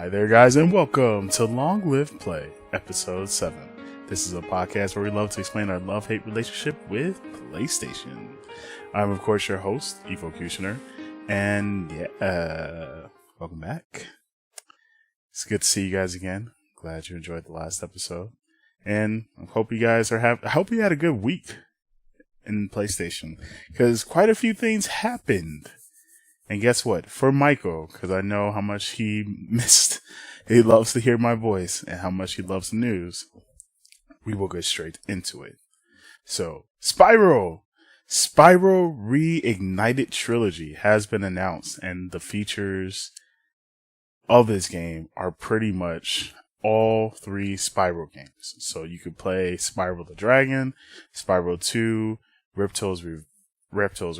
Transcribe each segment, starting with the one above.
Hi there, guys, and welcome to Long Live Play, Episode 7. This is a podcast where we love to explain our love-hate relationship with PlayStation. I'm, of course, your host, Efocutioner, and welcome back. It's good to see you guys again. Glad you enjoyed the last episode, and I hope you guys I hope you had a good week in PlayStation, because quite a few things happened. And guess what? For Michael, because I know how much he loves to hear my voice and how much he loves the news, we will get straight into it. So, Spyro Reignited Trilogy has been announced, and the features of this game are pretty much all three Spyro games. So you could play Spyro the Dragon, Spyro 2, Reptile's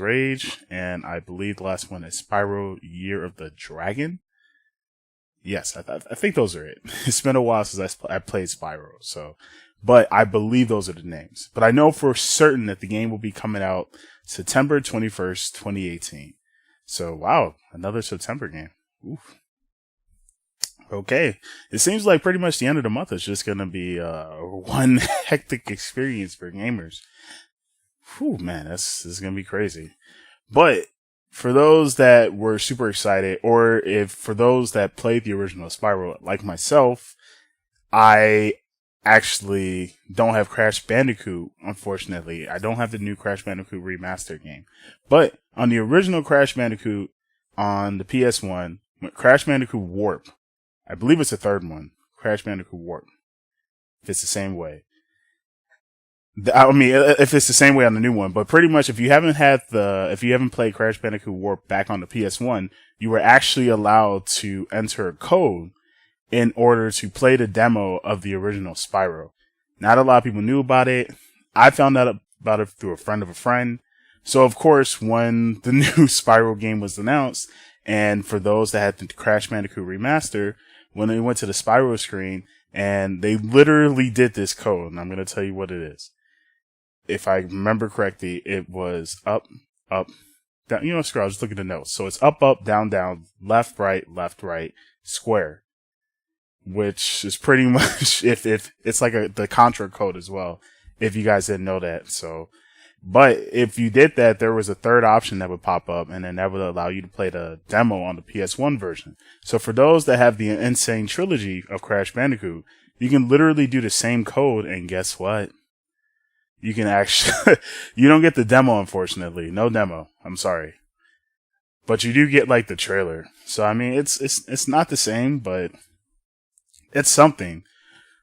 Rage, and I believe the last one is Spyro Year of the Dragon. Yes, I think those are it. It's been a while since I played Spyro, but I believe those are the names. But I know for certain that the game will be coming out September 21st, 2018. So, wow, another September game. Oof. Okay, it seems like pretty much the end of the month is just going to be one hectic experience for gamers. Whew, man, this is going to be crazy. But for those that were super excited, or for those that played the original Spyro, like myself, I actually don't have Crash Bandicoot, unfortunately. I don't have the new Crash Bandicoot Remaster game. But on the original Crash Bandicoot on the PS1, Crash Bandicoot Warp, I believe it's the third one, Crash Bandicoot Warp, if it's the same way. I mean, if it's the same way on the new one, but pretty much if you haven't played Crash Bandicoot Warp back on the PS1, you were actually allowed to enter a code in order to play the demo of the original Spyro. Not a lot of people knew about it. I found out about it through a friend of a friend. So of course, when the new Spyro game was announced, and for those that had the Crash Bandicoot Remaster, when they went to the Spyro screen, and they literally did this code, and I'm going to tell you what it is. If I remember correctly, it was up, down. Scroll, just look at the notes. So it's up, down, left, right, square. Which is pretty much, if it's like the Contra code as well, if you guys didn't know that. So, but if you did that, there was a third option that would pop up, and then that would allow you to play the demo on the PS1 version. So for those that have the Insane Trilogy of Crash Bandicoot, you can literally do the same code, and guess what? You can actually, you don't get the demo, unfortunately. No demo. I'm sorry. But you do get like the trailer. So, I mean, it's not the same, but it's something.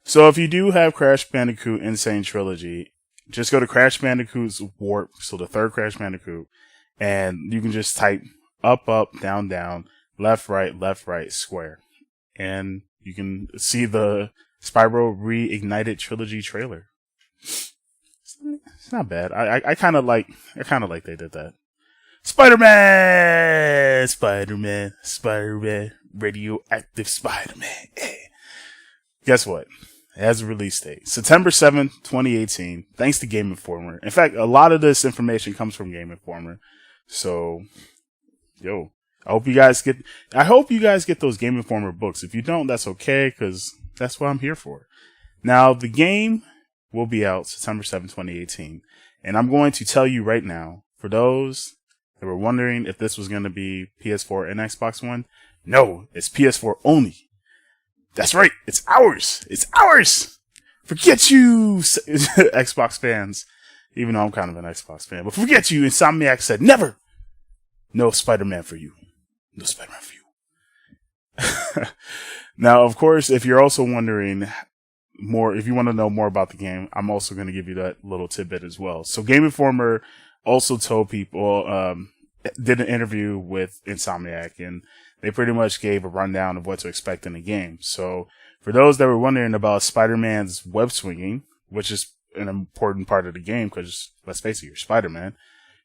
So if you do have Crash Bandicoot Insane Trilogy, just go to Crash Bandicoot's Warp, so the third Crash Bandicoot, and you can just type up, down, left, right, square. And you can see the Spyro Reignited Trilogy trailer. It's not bad. I kind of like they did that. Spider-Man, radioactive Spider-Man. Guess what? It has a release date. September 7th, 2018. Thanks to Game Informer. In fact, a lot of this information comes from Game Informer. So, I hope you guys get those Game Informer books. If you don't, that's okay, because that's what I'm here for. Now, the game will be out September 7th, 2018. And I'm going to tell you right now, for those that were wondering if this was going to be PS4 and Xbox One, no, it's PS4 only. That's right, it's ours! It's ours! Forget you, Xbox fans. Even though I'm kind of an Xbox fan. But forget you, Insomniac said, never! No Spider-Man for you. No Spider-Man for you. Now, of course, if you're also wondering if you want to know more about the game, I'm also going to give you that little tidbit as well. So Game Informer also told people, did an interview with Insomniac, and they pretty much gave a rundown of what to expect in the game. So for those that were wondering about Spider-Man's web swinging, which is an important part of the game, because let's face it, you're Spider-Man,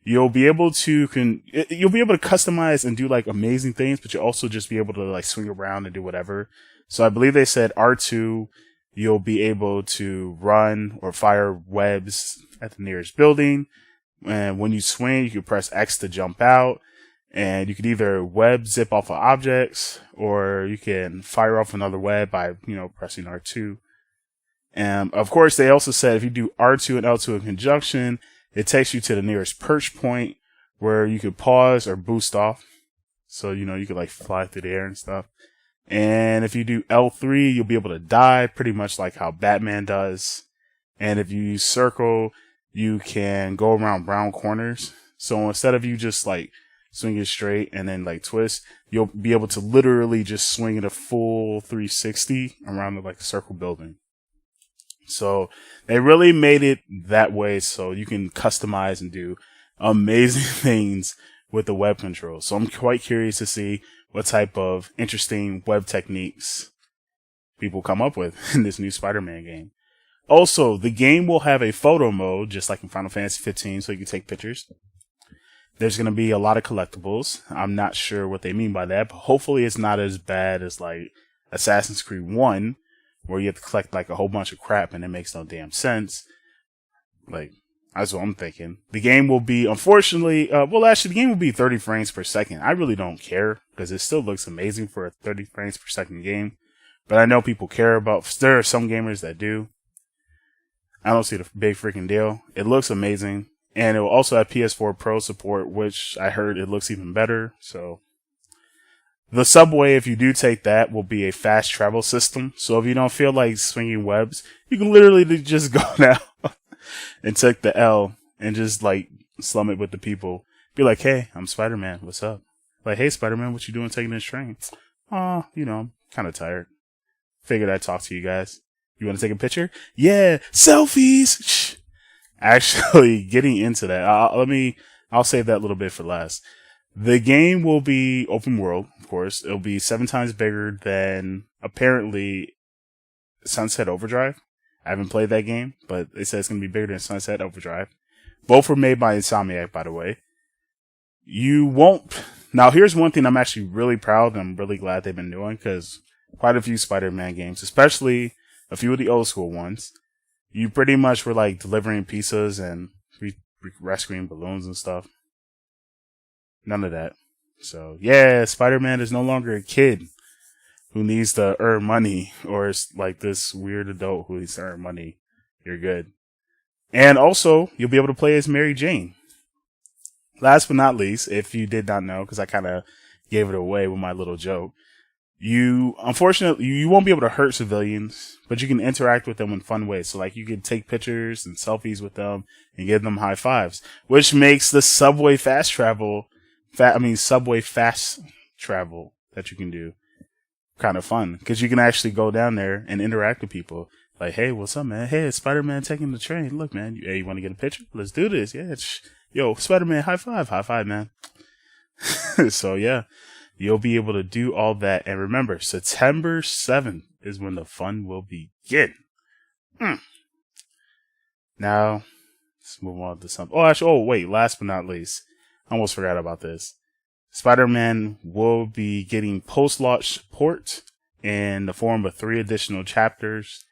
you'll be able to customize and do like amazing things, but you'll also just be able to like swing around and do whatever. So I believe they said R2, you'll be able to run or fire webs at the nearest building. And when you swing, you can press X to jump out. And you could either web zip off of objects, or you can fire off another web by, pressing R2. And of course, they also said if you do R2 and L2 in conjunction, it takes you to the nearest perch point where you could pause or boost off. So, you could like fly through the air and stuff. And if you do L3, you'll be able to dive, pretty much like how Batman does. And if you use circle, you can go around round corners. So instead of you just like swing it straight and then like twist, you'll be able to literally just swing it a full 360 around the like circle building. So they really made it that way so you can customize and do amazing things with the web control. So I'm quite curious to see what type of interesting web techniques people come up with in this new Spider-Man game. Also, the game will have a photo mode, just like in Final Fantasy 15, so you can take pictures. There's going to be a lot of collectibles. I'm not sure what they mean by that, but hopefully it's not as bad as like Assassin's Creed 1, where you have to collect like a whole bunch of crap and it makes no damn sense. Like, that's what I'm thinking. The game will be, unfortunately, the game will be 30 frames per second. I really don't care because it still looks amazing for a 30 frames per second game. But I know people care about, there are some gamers that do. I don't see the big freaking deal. It looks amazing. And it will also have PS4 Pro support, which I heard it looks even better. So the subway, if you do take that, will be a fast travel system. So if you don't feel like swinging webs, you can literally just go now and take the L and just like slum it with the people. Be like, hey, I'm Spider-Man. What's up? Like, hey, Spider-Man, what you doing taking this train? Oh, I'm kind of tired. Figured I'd talk to you guys. You want to take a picture? Yeah, selfies. Shh. Actually, getting into that, I'll save that a little bit for last. The game will be open world, of course. It'll be 7 times bigger than, apparently, Sunset Overdrive. I haven't played that game, but they said it's going to be bigger than Sunset Overdrive. Both were made by Insomniac, by the way. Now here's one thing I'm actually really proud and I'm really glad they've been doing, because quite a few Spider-Man games, especially a few of the old school ones, you pretty much were like delivering pizzas and rescuing balloons and stuff. None of that. So yeah, Spider-Man is no longer a kid who needs to earn money, or is like this weird adult who needs to earn money. You're good. And also, you'll be able to play as Mary Jane. Last but not least, if you did not know, because I kind of gave it away with my little joke, unfortunately, you won't be able to hurt civilians, but you can interact with them in fun ways. So like you can take pictures and selfies with them and give them high fives, which makes the subway fast travel that you can do kind of fun, because you can actually go down there and interact with people. Like, hey, what's up, man? Hey, it's Spider-Man taking the train. Look, man, you want to get a picture? Let's do this. Yeah, yo, Spider-Man, high five, man. So yeah. You'll be able to do all that. And remember, September 7th is when the fun will begin. Now, let's move on to something. Wait, last but not least, I almost forgot about this. Spider-Man will be getting post-launch support in the form of 3 additional chapters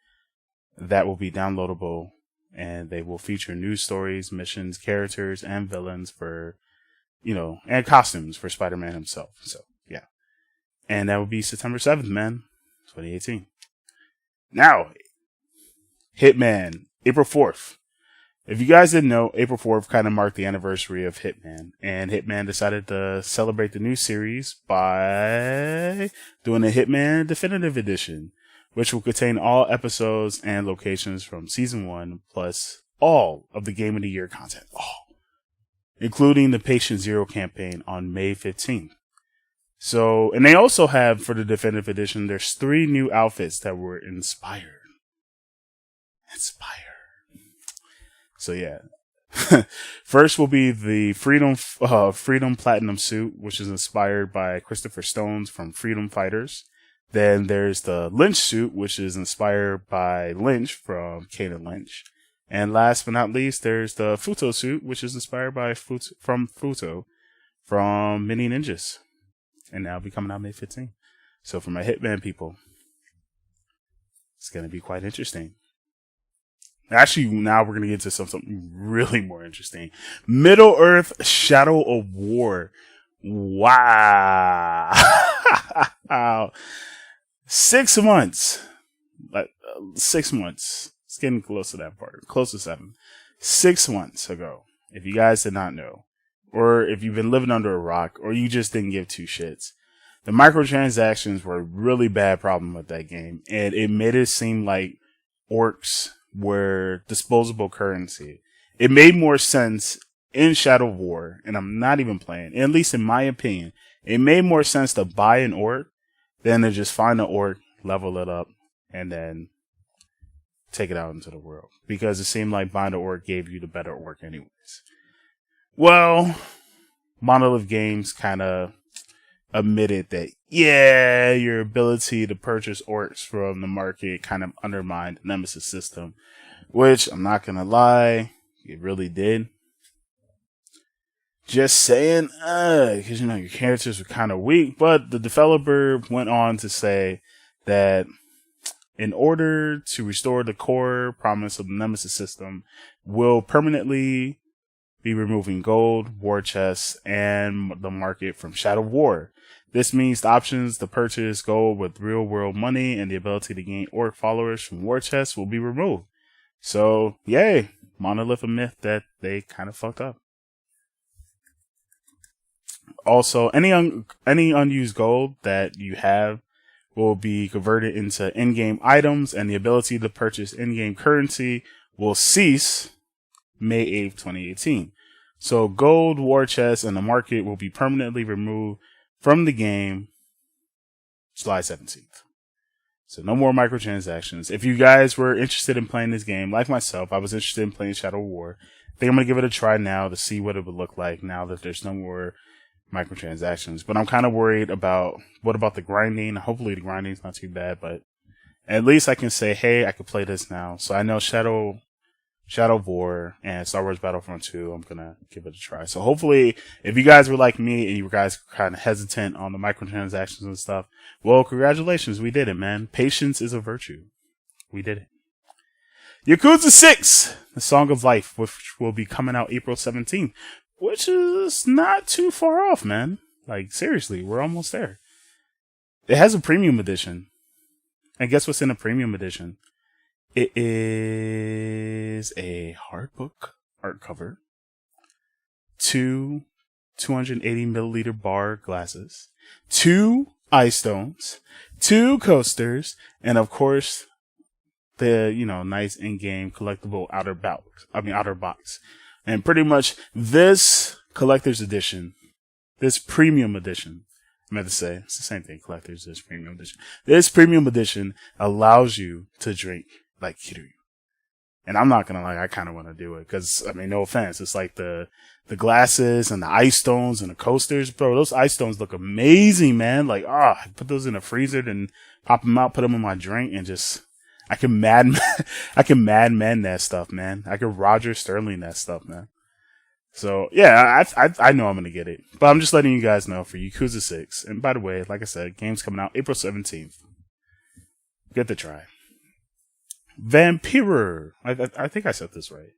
that will be downloadable. And they will feature new stories, missions, characters, and villains for, and costumes for Spider-Man himself. So, yeah. And that will be September 7th, man. 2018. Now, Hitman, April 4th. If you guys didn't know, April 4th kind of marked the anniversary of Hitman. And Hitman decided to celebrate the new series by doing a Hitman Definitive Edition, which will contain all episodes and locations from Season 1, plus all of the Game of the Year content. All. Including the Patient Zero campaign on May 15th. So, and they also have, for the Definitive Edition, there's 3 new outfits that were inspired. So yeah. First will be the Freedom Platinum suit, which is inspired by Christopher Stone's from Freedom Fighters. Then there's the Lynch suit, which is inspired by Lynch from Kane and Lynch. And last but not least, there's the Futo suit, which is inspired by Futo from Mini Ninjas. And that'll be coming out May 15th. So for my Hitman people, it's going to be quite interesting. Actually, now we're going to get into something really more interesting. Middle-earth Shadow of War Wow. 6 months. Like 6 months. It's getting close to that part. Close to 7. 6 months ago. If you guys did not know, or if you've been living under a rock, or you just didn't give two shits, the microtransactions were a really bad problem with that game, and it made it seem like orcs were disposable currency. It made more sense in Shadow of War, and I'm not even playing, at least in my opinion, it made more sense to buy an orc than to just find an orc, level it up, and then take it out into the world. Because it seemed like buying an orc gave you the better orc anyways. Well, Monolith Games kind of admitted that, yeah, your ability to purchase orcs from the market kind of undermined the Nemesis system, which I'm not going to lie, it really did. Just saying, because, you know, your characters were kind of weak, but the developer went on to say that in order to restore the core promise of the Nemesis system, will permanently be removing gold, war chests, and the market from Shadow of War. This means the options to purchase gold with real-world money and the ability to gain orc followers from war chests will be removed. So, yay! Monolith admit that they kind of fucked up. Also, any unused gold that you have will be converted into in-game items, and the ability to purchase in-game currency will cease May 8th, 2018. So gold, war chests, and the market will be permanently removed from the game July 17th. So no more microtransactions. If you guys were interested in playing this game, like myself, I was interested in playing Shadow of War. I think I'm going to give it a try now to see what it would look like now that there's no more microtransactions. But I'm kind of worried about, what about the grinding? Hopefully the grinding's not too bad, but at least I can say, hey, I could play this now. So I know Shadow of War and Star Wars Battlefront 2, I'm going to give it a try. So hopefully, if you guys were like me and you guys were kind of hesitant on the microtransactions and stuff, well, congratulations, we did it, man. Patience is a virtue. We did it. Yakuza 6, The Song of Life, which will be coming out April 17th, which is not too far off, man. Like, seriously, we're almost there. It has a premium edition. And guess what's in a premium edition? It is a hardbook art cover, 2 280 milliliter bar glasses, 2 ice stones, 2 coasters, and of course, the, you know, nice in-game collectible outer box. And pretty much this collector's edition, this premium edition, I meant to say, it's the same thing, collector's, this premium edition. This premium edition allows you to drink like Kiryu. And I'm not gonna lie, I kind of want to do it, because, I mean, no offense, it's like the glasses and the ice stones and the coasters, bro, those ice stones look amazing, man. Like, I put those in the freezer, then pop them out, put them in my drink, and just, I can Mad Men that stuff, man. I can Roger Sterling that stuff, man. So, yeah, I know I'm gonna get it. But I'm just letting you guys know for Yakuza 6. And by the way, like I said, game's coming out April 17th. Get the try. Vampyr. I think I said this right.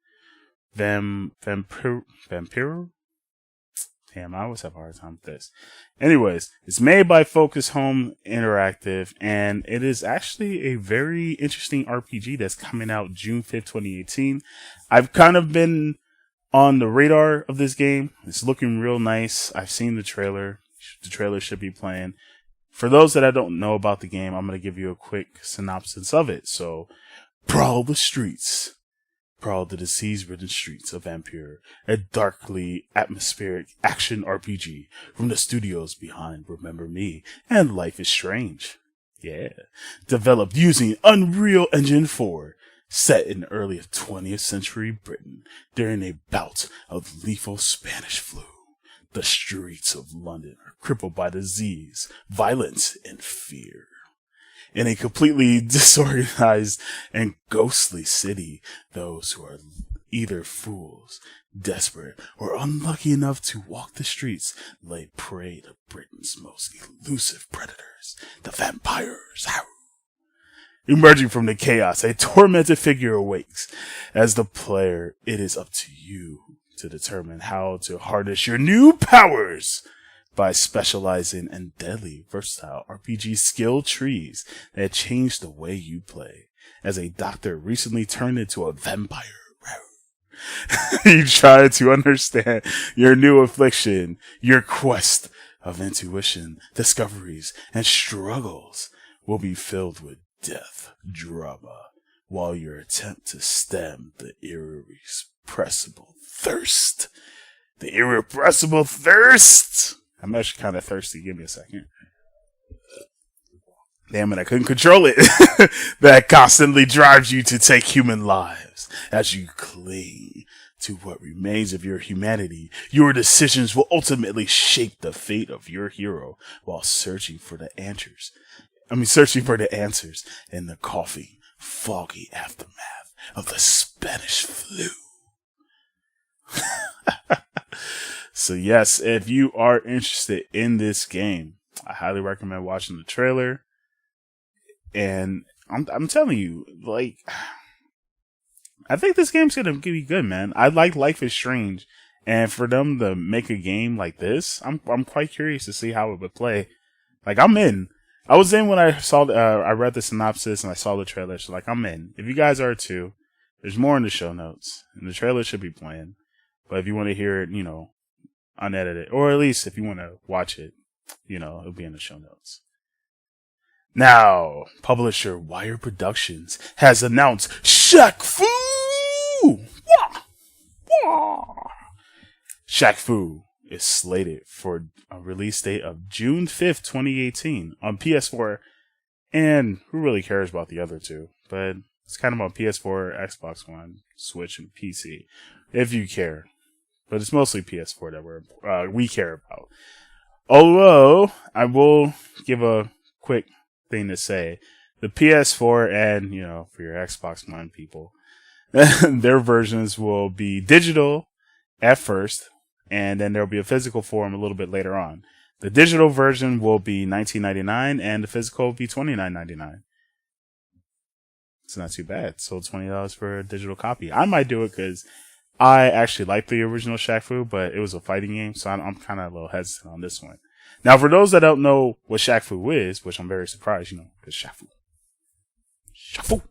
Vampyr? Damn, I always have a hard time with this. Anyways, it's made by Focus Home Interactive, and it is actually a very interesting RPG that's coming out June 5th, 2018. I've kind of been on the radar of this game. It's looking real nice. I've seen the trailer. The trailer should be playing. For those that I don't know about the game, I'm going to give you a quick synopsis of it. So, prowl the streets. Prowl the disease-ridden streets of Vampyr, a darkly atmospheric action RPG from the studios behind Remember Me and Life is Strange. Yeah. Developed using Unreal Engine 4, set in early 20th century Britain during a bout of lethal Spanish flu. The streets of London are crippled by disease, violence, and fear. In a completely disorganized and ghostly city, those who are either fools, desperate, or unlucky enough to walk the streets lay prey to Britain's most elusive predators, the vampires. Emerging from the chaos, a tormented figure awakes. As the player, it is up to you to determine how to harness your new powers. by specializing in deadly, versatile RPG skill trees that change the way you play. As a doctor recently turned into a vampire, you try to understand your new affliction, your quest of intuition, discoveries, and struggles will be filled with death, drama, while your attempt to stem the irrepressible thirst. The irrepressible thirst! I'm actually kind of thirsty. Give me a second. Damn it, I couldn't control it. That constantly drives you to take human lives. As you cling to what remains of your humanity, your decisions will ultimately shape the fate of your hero while searching for the answers. Searching for the answers in the coughing, foggy aftermath of the Spanish flu. So yes, if you are interested in this game, I highly recommend watching the trailer. And I'm telling you, like, I think this game's gonna be good, man. I like Life is Strange, and for them to make a game like this, I'm quite curious to see how it would play. Like, I'm in. I was in when I saw I read the synopsis and I saw the trailer. So like, I'm in. If you guys are too, there's more in the show notes, and the trailer should be playing. But if you want to hear it, unedited, or at least if you want to watch it, it'll be in the show notes. Now, publisher Wire Productions has announced Shaq Fu! Wah! Wah! Shaq Fu is slated for a release date of June 5th, 2018 on PS4, and who really cares about the other two? But it's kind of on PS4, Xbox One, Switch, and PC, if you care. But it's mostly PS4 that we care about. Although, I will give a quick thing to say. The PS4 and, for your Xbox One people, their versions will be digital at first, and then there'll be a physical form a little bit later on. The digital version will be $19.99, and the physical will be $29.99. It's not too bad. So $20 for a digital copy. I might do it because I actually like the original Shaq Fu, but it was a fighting game, so I'm kind of a little hesitant on this one. Now, for those that don't know what Shaq Fu is, which I'm very surprised, because Shaq Fu.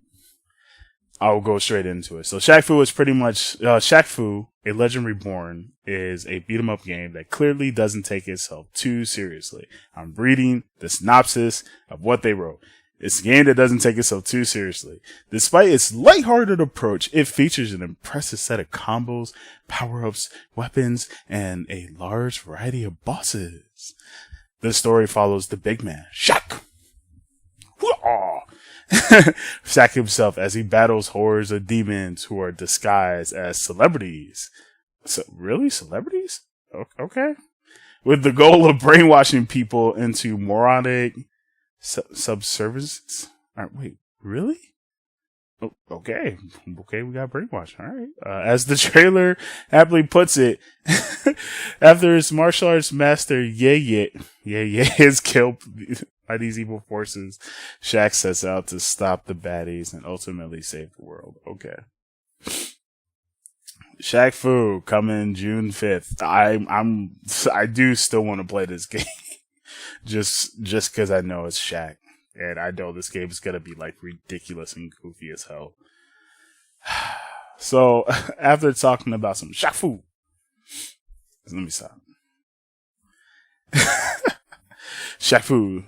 I'll go straight into it. So Shaq Fu is pretty much, Shaq Fu, A Legend Reborn, is a beat 'em up game that clearly doesn't take itself too seriously. I'm reading the synopsis of what they wrote. It's a game that doesn't take itself too seriously. Despite its lighthearted approach, it features an impressive set of combos, power-ups, weapons, and a large variety of bosses. The story follows the big man, Shaq. Shaq himself as he battles hordes of demons who are disguised as celebrities. So, really? Celebrities? Okay. With the goal of brainwashing people into moronic subservience. Wait, really? Oh, okay, we got brainwashed. All right. As the trailer aptly puts it, after his martial arts master Ye is killed by these evil forces, Shaq sets out to stop the baddies and ultimately save the world. Okay. Shaq Fu coming June 5th. I do still want to play this game. just because I know it's Shaq. And I know this game is going to be like ridiculous and goofy as hell. So, after talking about some Shaq Fu, let me stop. Shaq Fu,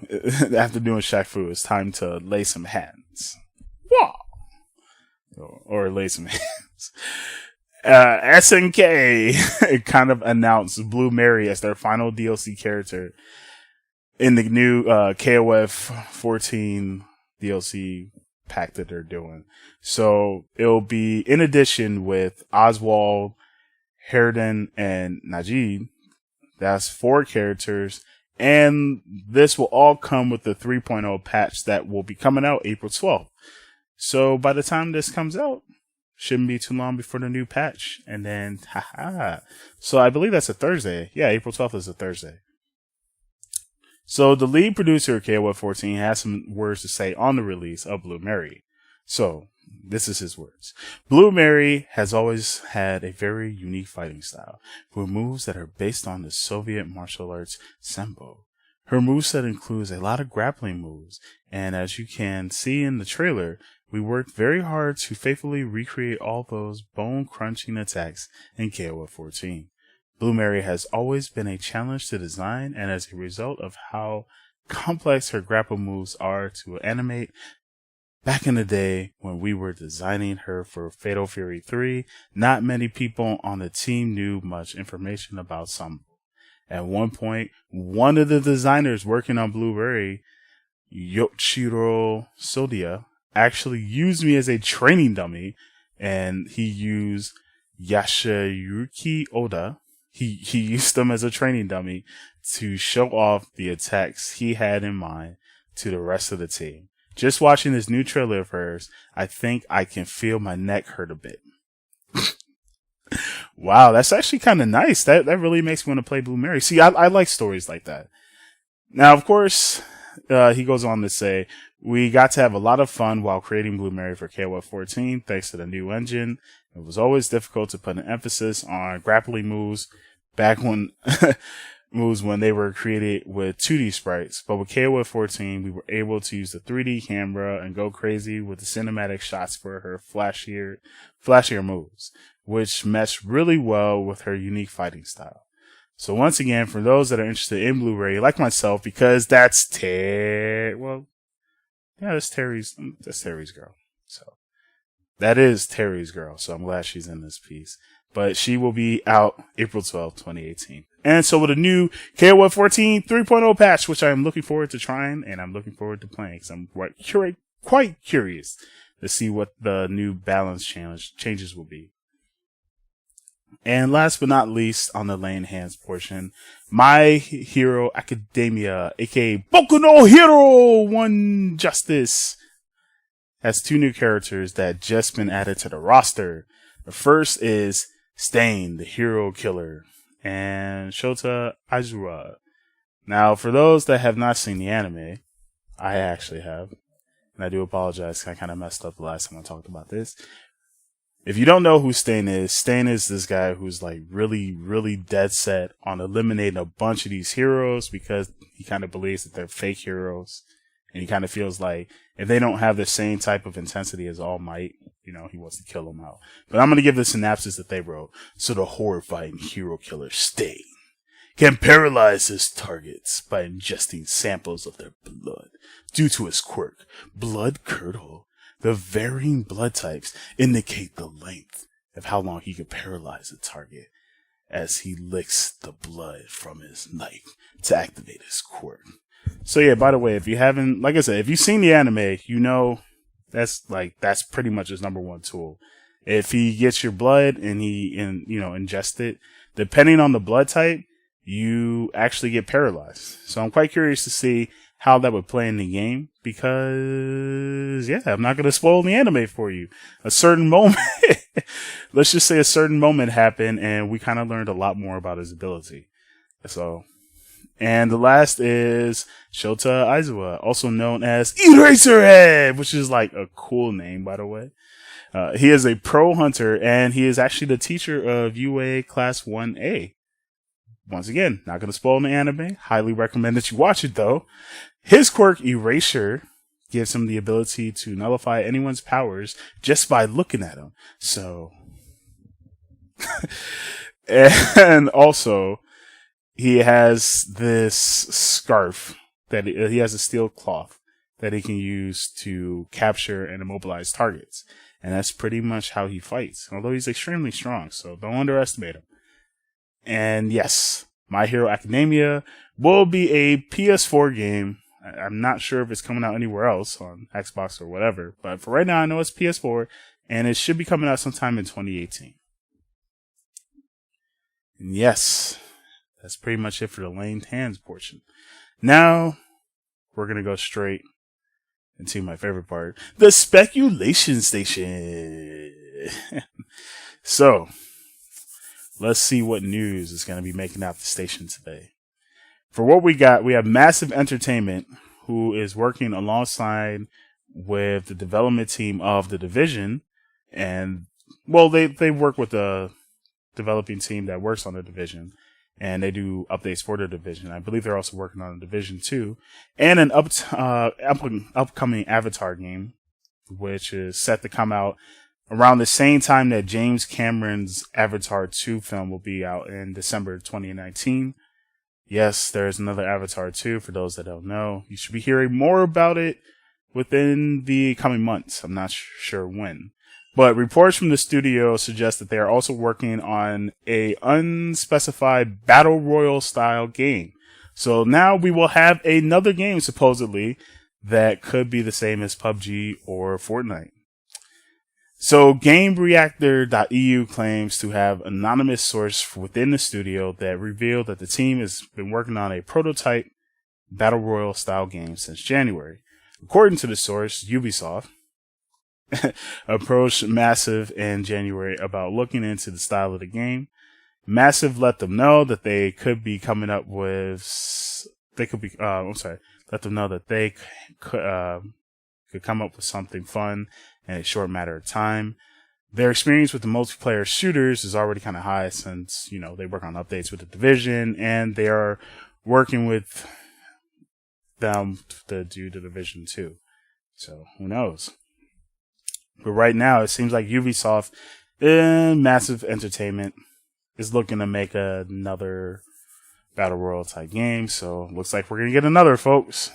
after doing Shaq Fu, it's time to lay some hands. Whoa! Or lay some hands. SNK kind of announced Blue Mary as their final DLC character in the new KOF 14 DLC pack that they're doing. So it'll be in addition with Oswald, Herden, and Najee. That's 4 characters. And this will all come with the 3.0 patch that will be coming out April 12th. So by the time this comes out, shouldn't be too long before the new patch. And then, So I believe that's a Thursday. Yeah, April 12th is a Thursday. So the lead producer of KOF 14 has some words to say on the release of Blue Mary. So, this is his words. Blue Mary has always had a very unique fighting style, with moves that are based on the Soviet martial arts Sambo. Her moveset includes a lot of grappling moves, and as you can see in the trailer, we worked very hard to faithfully recreate all those bone-crunching attacks in KOF 14. Blue Mary has always been a challenge to design, and as a result of how complex her grapple moves are to animate, back in the day when we were designing her for Fatal Fury 3, not many people on the team knew much information about Sambo. At one point, one of the designers working on Blue Mary, Yoshiro Sodia, actually used me as a training dummy, and he used Yashiyuki Oda. He used them as a training dummy to show off the attacks he had in mind to the rest of the team. Just watching this new trailer of hers, I think I can feel my neck hurt a bit. Wow, that's actually kind of nice. That really makes me want to play Blue Mary. See, I like stories like that. Now, of course, he goes on to say, we got to have a lot of fun while creating Blue Mary for KOF 14 thanks to the new engine. It was always difficult to put an emphasis on grappling moves back when moves when they were created with 2D sprites, but with KOF 14 we were able to use the 3D camera and go crazy with the cinematic shots for her flashier moves, which meshed really well with her unique fighting style. So once again, for those that are interested in Blu-ray, like myself, because that's Terry's girl. So that is Terry's girl. So I'm glad she's in this piece. But she will be out April 12th, 2018. And so with a new KOF 14 3.0 patch, which I'm looking forward to trying and I'm looking forward to playing, because I'm quite curious to see what the new balance changes will be. And last but not least, on the laying hands portion, My Hero Academia, aka Boku no Hero One Justice, has 2 new characters that just been added to the roster. The first is Stain, the hero killer, and Shota Aizawa. Now, for those that have not seen the anime, I actually have, and I do apologize, I kind of messed up the last time I talked about this. If you don't know who Stain is this guy who's like really, really dead set on eliminating a bunch of these heroes because he kind of believes that they're fake heroes. And he kind of feels like if they don't have the same type of intensity as All Might, he wants to kill them out. But I'm going to give the synopsis that they wrote. So the horrifying hero killer Stain can paralyze his targets by ingesting samples of their blood. Due to his quirk, Blood Curdle, the varying blood types indicate the length of how long he can paralyze a target as he licks the blood from his knife to activate his quirk. So yeah, by the way, if you haven't, like I said, if you've seen the anime, that's pretty much his number one tool. If he gets your blood and ingests it, depending on the blood type, you actually get paralyzed. So I'm quite curious to see how that would play in the game because, I'm not going to spoil the anime for you. A certain moment, let's just say a certain moment happened and we kind of learned a lot more about his ability. So, and the last is Shota Aizawa, also known as Eraserhead, which is like a cool name, by the way. He is a pro hunter and he is actually the teacher of UA Class 1A. Once again, not going to spoil the anime. Highly recommend that you watch it, though. His quirk, Erasure, gives him the ability to nullify anyone's powers just by looking at them. So, and also, he has this scarf that he has a steel cloth that he can use to capture and immobilize targets. And that's pretty much how he fights, although he's extremely strong, so don't underestimate him. And yes, My Hero Academia will be a PS4 game. I'm not sure if it's coming out anywhere else on Xbox or whatever, but for right now I know it's PS4 and it should be coming out sometime in 2018. And yes, that's pretty much it for the laying hands portion. Now, we're going to go straight into my favorite part, the speculation station. So, let's see what news is going to be making out the station today. For what we got, we have Massive Entertainment, who is working alongside with the development team of The Division. And, well, they work with the developing team that works on The Division. And they do updates for The Division. I believe they're also working on The Division 2. And an upcoming Avatar game, which is set to come out around the same time that James Cameron's Avatar 2 film will be out in December 2019. Yes, there's another Avatar 2 for those that don't know. You should be hearing more about it within the coming months. I'm not sure when. But reports from the studio suggest that they are also working on a unspecified battle royale style game. So now we will have another game supposedly that could be the same as PUBG or Fortnite. So GameReactor.eu claims to have an anonymous source within the studio that revealed that the team has been working on a prototype battle royale style game since January. According to the source, Ubisoft approached Massive in January about looking into the style of the game. Massive let them know that they could be coming up with, let them know that they could come up with something fun in a short matter of time. Their experience with the multiplayer shooters is already kind of high since, they work on updates with The Division, and they are working with them to do The Division 2. So, who knows? But right now, it seems like Ubisoft and Massive Entertainment is looking to make another Battle Royale type game. So, looks like we're going to get another, folks.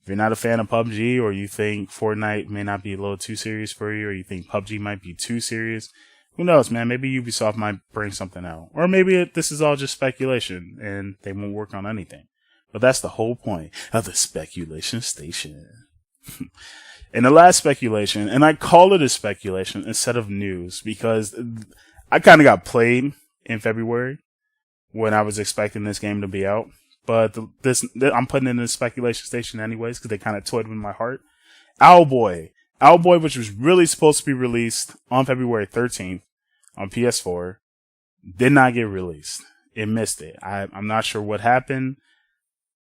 If you're not a fan of PUBG, or you think Fortnite may not be a little too serious for you, or you think PUBG might be too serious, who knows, man? Maybe Ubisoft might bring something out. Or maybe this is all just speculation, and they won't work on anything. But that's the whole point of the speculation station. And the last speculation, and I call it a speculation instead of news, because I kind of got played in February when I was expecting this game to be out. But I'm putting it in the speculation station anyways, because they kind of toyed with my heart. OwlBoy, which was really supposed to be released on February 13th on PS4, did not get released. It missed it. I'm not sure what happened,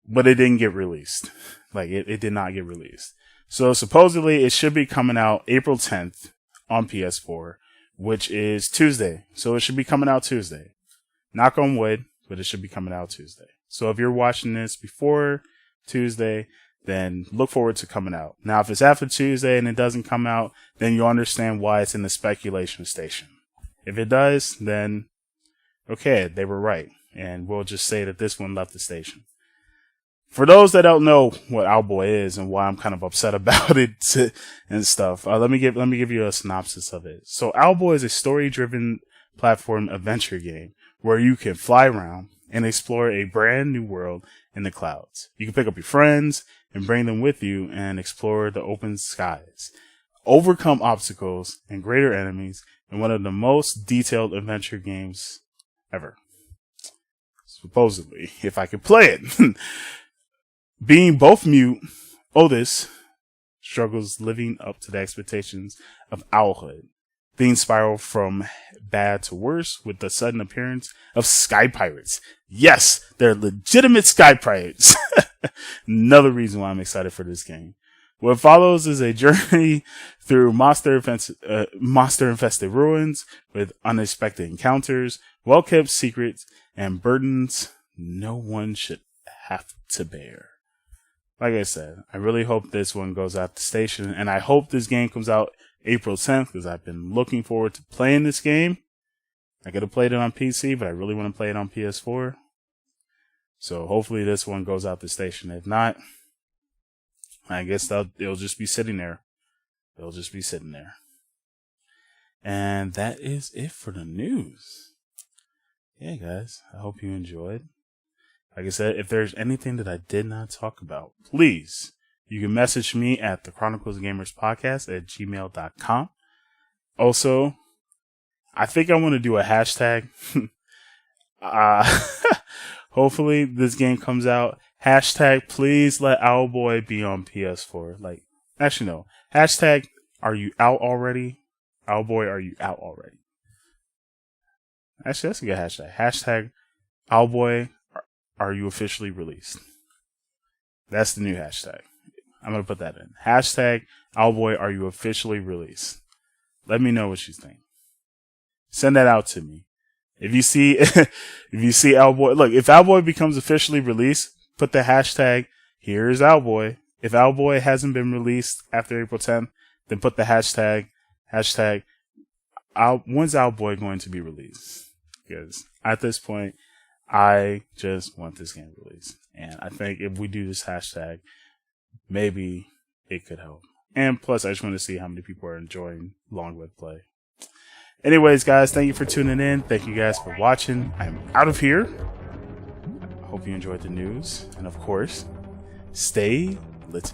but it didn't get released. It did not get released. So supposedly it should be coming out April 10th on PS4, which is Tuesday. So it should be coming out Tuesday. Knock on wood, but it should be coming out Tuesday. So if you're watching this before Tuesday, then look forward to coming out. Now, if it's after Tuesday and it doesn't come out, then you'll understand why it's in the speculation station. If it does, then okay, they were right. And we'll just say that this one left the station. For those that don't know what OwlBoy is and why I'm kind of upset about it and stuff, let me give you a synopsis of it. So OwlBoy is a story-driven platform adventure game where you can fly around and explore a brand new world in the clouds. You can pick up your friends and bring them with you and explore the open skies, overcome obstacles and greater enemies in one of the most detailed adventure games ever. Supposedly, if I could play it. Being both mute, Otis struggles living up to the expectations of owlhood. Things spiral from bad to worse with the sudden appearance of sky pirates. Yes, they're legitimate sky pirates. Another reason why I'm excited for this game. What follows is a journey through monster-infested ruins with unexpected encounters, well-kept secrets, and burdens no one should have to bear. Like I said, I really hope this one goes out the station, and I hope this game comes out April 10th, because I've been looking forward to playing this game. I could have played it on PC, but I really want to play it on PS4. So hopefully this one goes out the station. If not, I guess it'll just be sitting there. It'll just be sitting there. And that is it for the news. Yeah, guys, I hope you enjoyed. Like I said, if there's anything that I did not talk about, please, you can message me at the Chronicles of Gamers Podcast at gmail.com. Also, I think I want to do a hashtag. Hopefully this game comes out. Hashtag, please let OwlBoy be on PS4. Actually, no. Hashtag, are you out already? OwlBoy, are you out already? Actually, that's a good hashtag. Hashtag, OwlBoy, are you officially released? That's the new hashtag. I'm going to put that in. Hashtag OwlBoy, are you officially released? Let me know what you think. Send that out to me. If you see, if you see OwlBoy, look, if OwlBoy becomes officially released, put the hashtag, here's OwlBoy. If OwlBoy hasn't been released after April 10th, then put the hashtag, when's OwlBoy going to be released? Because at this point, I just want this game released. And I think if we do this hashtag, maybe it could help. And plus, I just want to see how many people are enjoying Longwood play. Anyways, guys, thank you for tuning in. Thank you guys for watching. I'm out of here. I hope you enjoyed the news. And of course, stay lit.